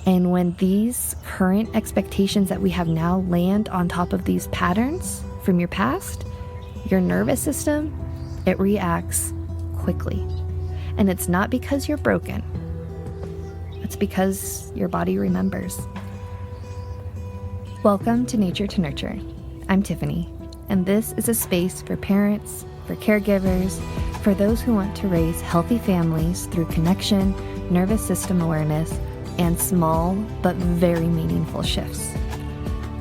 And when these current expectations that we have now land on top of these patterns from your past, your nervous system, it reacts quickly. And it's not because you're broken. It's because your body remembers. Welcome to Nature to Nurture. I'm Tiffany, and this is a space for parents, for caregivers, for those who want to raise healthy families through connection, nervous system awareness, and small but very meaningful shifts.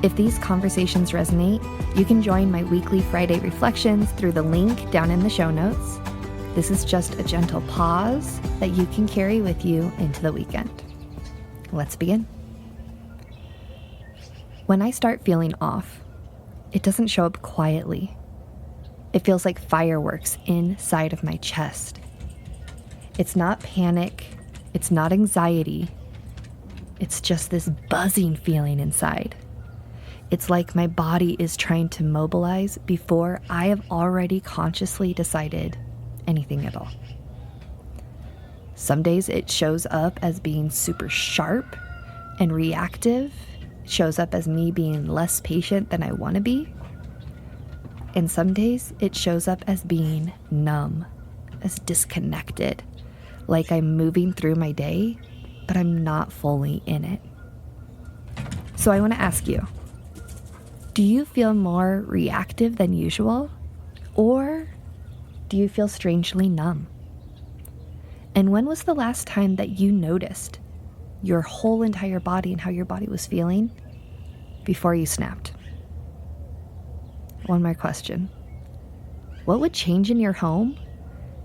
If these conversations resonate, you can join my weekly Friday reflections through the link down in the show notes. This is just a gentle pause that you can carry with you into the weekend. Let's begin. When I start feeling off, it doesn't show up quietly. It feels like fireworks inside of my chest. It's not panic. It's not anxiety. It's just this buzzing feeling inside. It's like my body is trying to mobilize before I have already consciously decided anything at all. Some days it shows up as being super sharp and reactive. It shows up as me being less patient than I want to be. And some days it shows up as being numb, as disconnected, like I'm moving through my day, but I'm not fully in it. So I want to ask you, do you feel more reactive than usual? Or do you feel strangely numb? And when was the last time that you noticed your whole entire body and how your body was feeling before you snapped? One more question. What would change in your home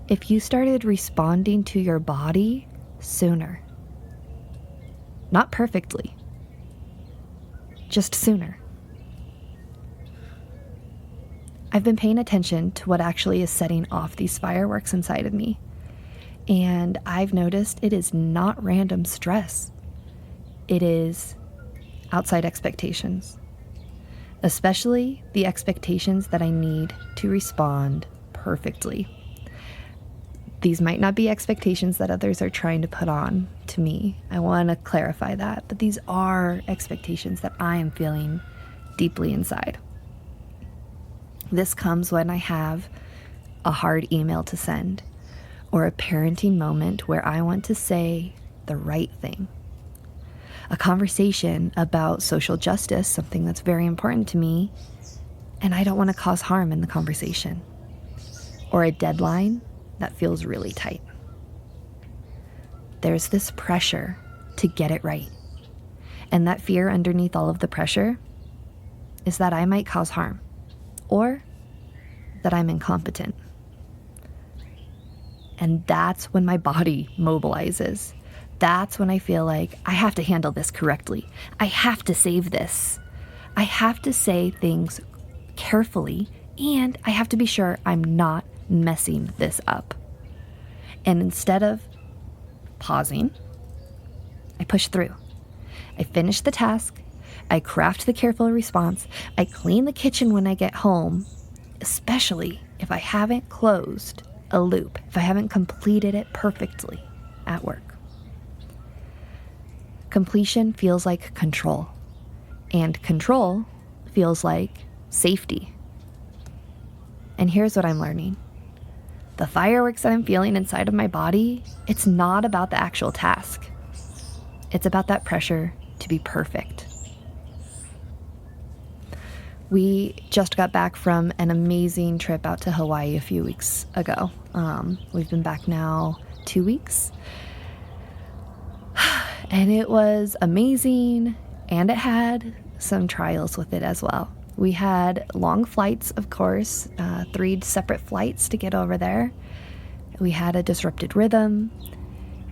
if you started responding to your body sooner? Not perfectly, just sooner. I've been paying attention to what actually is setting off these fireworks inside of me. And I've noticed it is not random stress. It is outside expectations, especially the expectations that I need to respond perfectly. These might not be expectations that others are trying to put on to me. I want to clarify that, but these are expectations that I am feeling deeply inside. This comes when I have a hard email to send or a parenting moment where I want to say the right thing. A conversation about social justice, something that's very important to me, and I don't want to cause harm in the conversation. Or a deadline that feels really tight. There's this pressure to get it right. And that fear underneath all of the pressure is that I might cause harm or that I'm incompetent. And that's when my body mobilizes. That's when I feel like I have to handle this correctly. I have to save this. I have to say things carefully, and I have to be sure I'm not messing this up. And instead of pausing, I push through. I finish the task. I craft the careful response. I clean the kitchen when I get home, especially if I haven't closed a loop, if I haven't completed it perfectly at work. Completion feels like control, and control feels like safety. And here's what I'm learning. The fireworks that I'm feeling inside of my body, it's not about the actual task. It's about that pressure to be perfect. We just got back from an amazing trip out to Hawaii a few weeks ago. We've been back now 2 weeks. And it was amazing, and it had some trials with it as well. We had long flights, of course, 3 separate flights to get over there. We had a disrupted rhythm,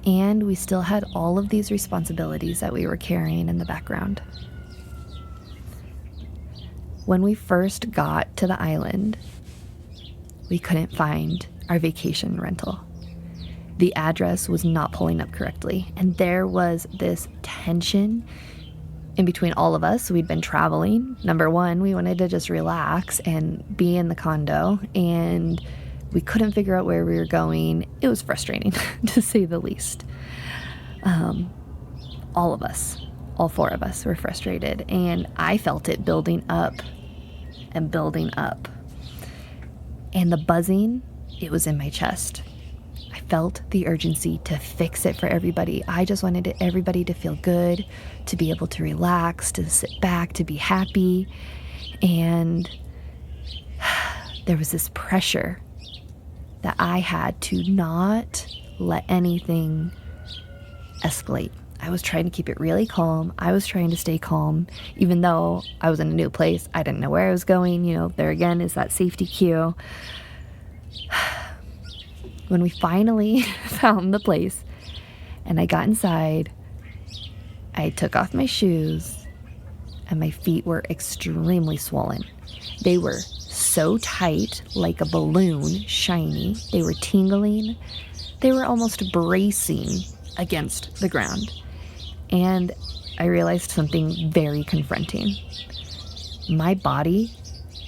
and we still had all of these responsibilities that we were carrying in the background. When we first got to the island, we couldn't find our vacation rental. The address was not pulling up correctly, and there was this tension in between all of us. We'd been traveling. Number one, we wanted to just relax and be in the condo, and we couldn't figure out where we were going. It was frustrating, to say the least. all of us, all four of us were frustrated, and I felt it building up and building up. And the buzzing, it was in my chest. I felt the urgency to fix it for everybody. I just wanted everybody to feel good, to be able to relax, to sit back, to be happy. And there was this pressure that I had to not let anything escalate. I was trying to keep it really calm. I was trying to stay calm, even though I was in a new place. I didn't know where I was going. There again is that safety cue. When we finally found the place and I got inside, I took off my shoes and my feet were extremely swollen. They were so tight, like a balloon, shiny. They were tingling. They were almost bracing against the ground. And I realized something very confronting. My body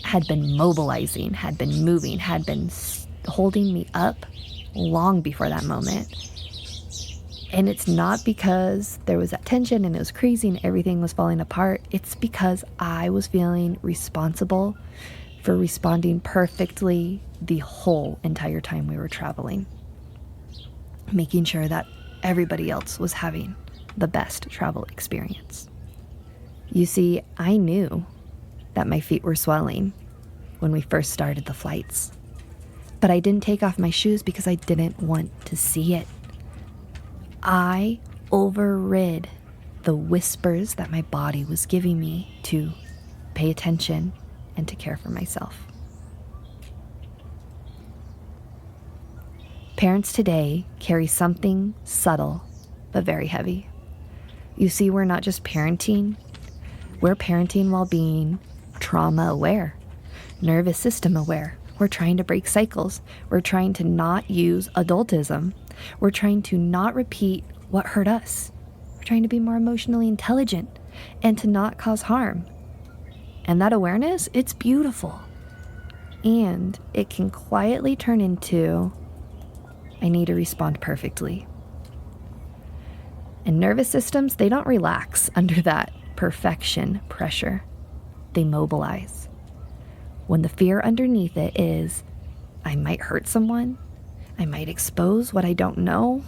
had been mobilizing, had been moving, had been holding me up long before that moment. And it's not because there was that tension and it was crazy and everything was falling apart. It's because I was feeling responsible for responding perfectly the whole entire time we were traveling, making sure that everybody else was having the best travel experience. You see, I knew that my feet were swelling when we first started the flights, but I didn't take off my shoes because I didn't want to see it. I overrid the whispers that my body was giving me to pay attention and to care for myself. Parents today carry something subtle but very heavy. You see, we're not just parenting. We're parenting while being trauma aware, nervous system aware. We're trying to break cycles. We're trying to not use adultism. We're trying to not repeat what hurt us. We're trying to be more emotionally intelligent and to not cause harm. And that awareness, it's beautiful. And it can quietly turn into, I need to respond perfectly. And nervous systems, they don't relax under that perfection pressure. They mobilize. When the fear underneath it is, I might hurt someone, I might expose what I don't know.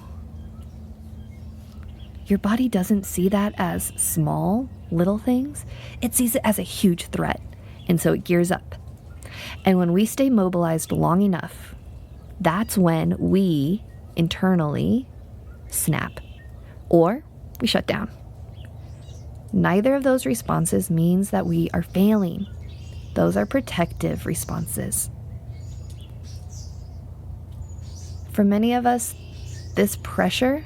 Your body doesn't see that as small, little things. It sees it as a huge threat, and so it gears up. And when we stay mobilized long enough, that's when we internally snap, or we shut down. Neither of those responses means that we are failing. Those are protective responses. For many of us, this pressure,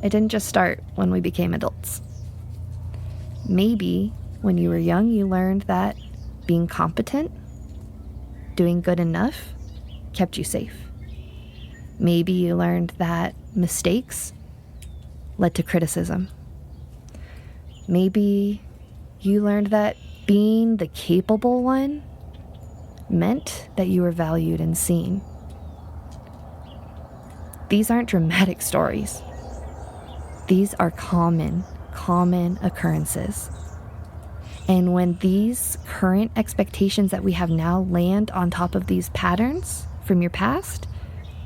it didn't just start when we became adults. Maybe when you were young, you learned that being competent, doing good enough, kept you safe. Maybe you learned that mistakes led to criticism. Maybe you learned that being the capable one meant that you were valued and seen. These aren't dramatic stories. These are common occurrences. And when these current expectations that we have now land on top of these patterns from your past,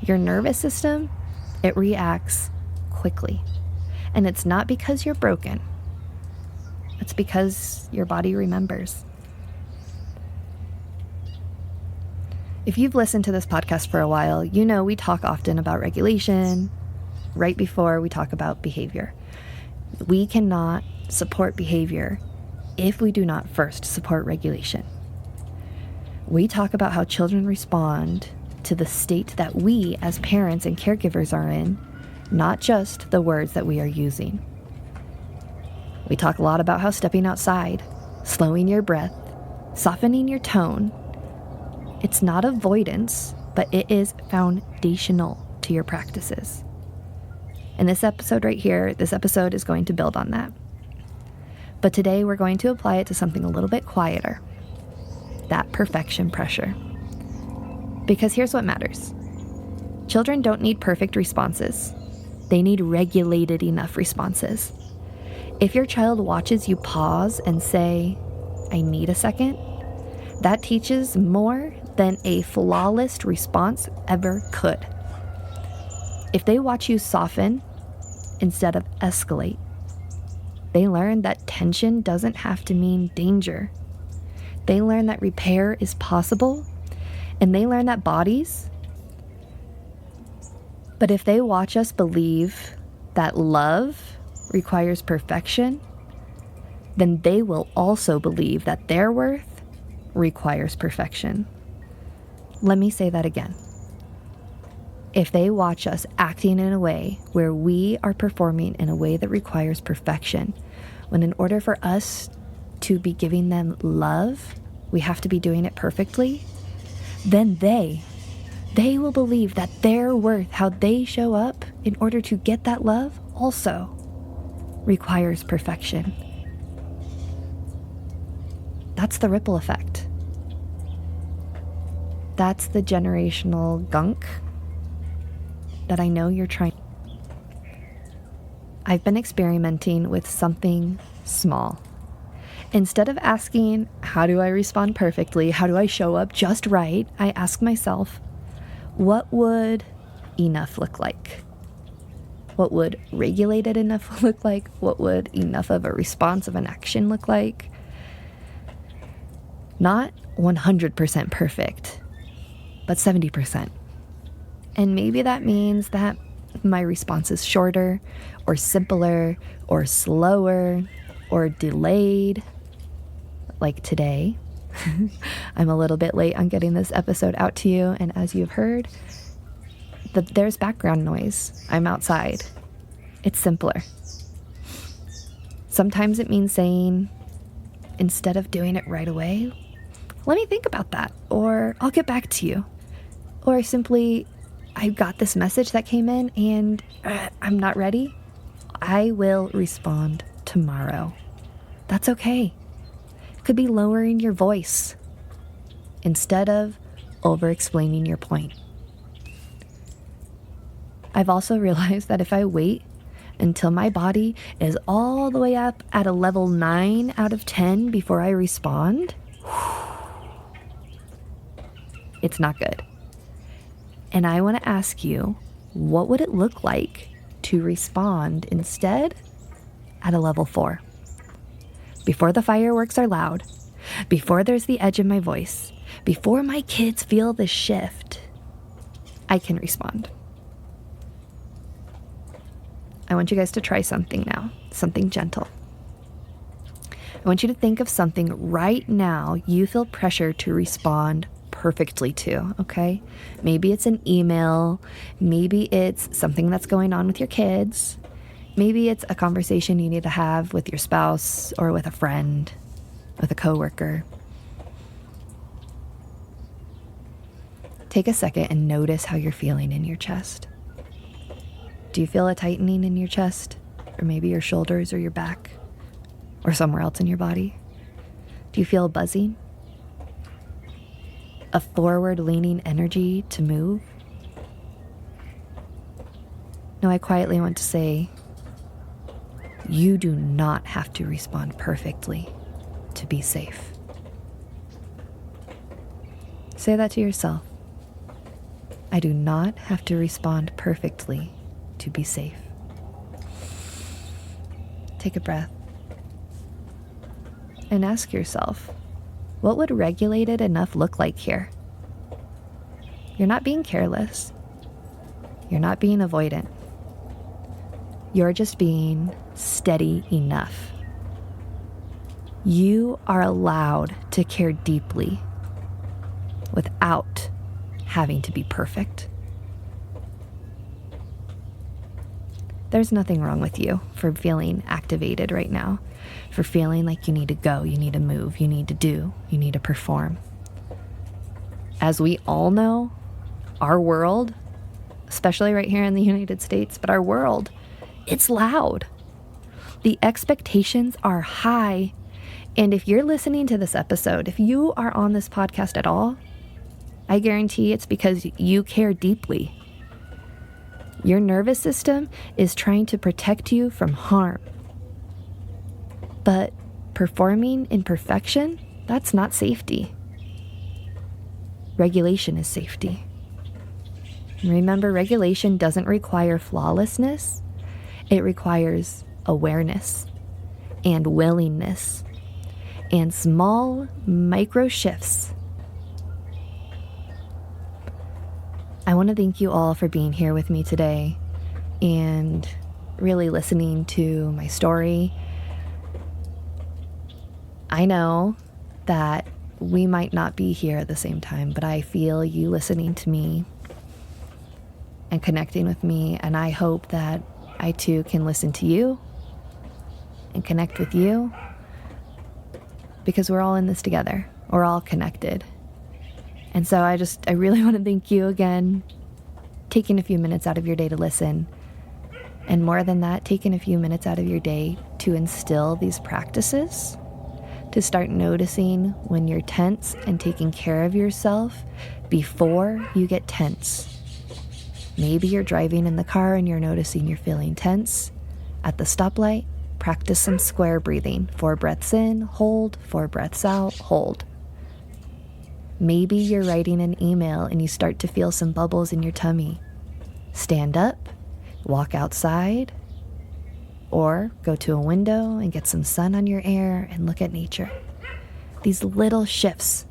your nervous system, it reacts quickly. And it's not because you're broken. It's because your body remembers. If you've listened to this podcast for a while, you know we talk often about regulation right before we talk about behavior. We cannot support behavior if we do not first support regulation. We talk about how children respond to the state that we as parents and caregivers are in, not just the words that we are using. We talk a lot about how stepping outside, slowing your breath, softening your tone, it's not avoidance, but it is foundational to your practices. And this episode right here, this episode is going to build on that. But today we're going to apply it to something a little bit quieter, that perfection pressure. Because here's what matters. Children don't need perfect responses. They need regulated enough responses. If your child watches you pause and say, "I need a second," that teaches more than a flawless response ever could. If they watch you soften instead of escalate, they learn that tension doesn't have to mean danger. They learn that repair is possible, and they learn that bodies. But if they watch us believe that love requires perfection, then they will also believe that their worth requires perfection. Let me say that again. If they watch us acting in a way where we are performing in a way that requires perfection, when in order for us to be giving them love, we have to be doing it perfectly, then they will believe that their worth, how they show up in order to get that love, also requires perfection. That's the ripple effect. That's the generational gunk that I know you're trying. I've been experimenting with something small. Instead of asking, how do I respond perfectly? How do I show up just right? I ask myself, what would enough look like? What would regulated enough look like? What would enough of a response of an action look like? Not 100% perfect, but 70%. And maybe that means that my response is shorter or simpler or slower or delayed. Like today, I'm a little bit late on getting this episode out to you. And as you've heard, there's background noise. I'm outside. It's simpler. Sometimes it means saying, instead of doing it right away, let me think about that, or I'll get back to you. Or simply, I got this message that came in and I'm not ready. I will respond tomorrow. That's okay. It could be lowering your voice instead of over-explaining your point. I've also realized that if I wait until my body is all the way up at a level 9 out of 10 before I respond, it's not good. And I want to ask you, what would it look like to respond instead at a level 4? Before the fireworks are loud, before there's the edge in my voice, before my kids feel the shift, I can respond. I want you guys to try something now, something gentle. I want you to think of something right now you feel pressure to respond perfectly to, okay? Maybe it's an email. Maybe it's something that's going on with your kids. Maybe it's a conversation you need to have with your spouse or with a friend, with a coworker. Take a second and notice how you're feeling in your chest. Do you feel a tightening in your chest? Or maybe your shoulders or your back? Or somewhere else in your body? Do you feel buzzing? A forward-leaning energy to move? No, I quietly want to say, you do not have to respond perfectly to be safe. Say that to yourself. I do not have to respond perfectly to be safe. Take a breath and ask yourself, what would regulated enough look like here? You're not being careless. You're not being avoidant. You're just being steady enough. You are allowed to care deeply without having to be perfect. There's nothing wrong with you for feeling activated right now, for feeling like you need to go, you need to move, you need to do, you need to perform. As we all know, our world, especially right here in the United States, but our world, it's loud. The expectations are high. And if you're listening to this episode, if you are on this podcast at all, I guarantee it's because you care deeply. Your nervous system is trying to protect you from harm. But performing in perfection, that's not safety. Regulation is safety. Remember, regulation doesn't require flawlessness. It requires awareness and willingness and small micro shifts. I want to thank you all for being here with me today and really listening to my story. I know that we might not be here at the same time, but I feel you listening to me and connecting with me, and I hope that I too can listen to you and connect with you, because we're all in this together. We're all connected. And so I really want to thank you again, taking a few minutes out of your day to listen. And more than that, taking a few minutes out of your day to instill these practices, to start noticing when you're tense and taking care of yourself before you get tense. Maybe you're driving in the car and you're noticing you're feeling tense. At the stoplight, practice some square breathing. 4 breaths in, hold. 4 breaths out, hold. Maybe you're writing an email and you start to feel some bubbles in your tummy. Stand up, walk outside, or go to a window and get some sun on your hair and look at nature. These little shifts,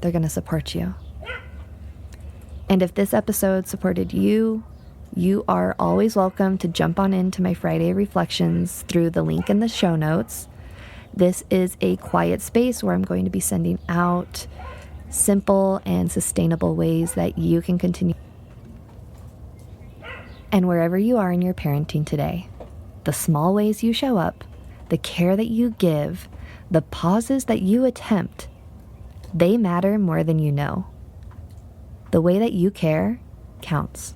they're going to support you. And if this episode supported you, you are always welcome to jump on into my Friday reflections through the link in the show notes. This is a quiet space where I'm going to be sending out simple and sustainable ways that you can continue. And wherever you are in your parenting today, the small ways you show up, the care that you give, the pauses that you attempt, they matter more than you know. The way that you care counts.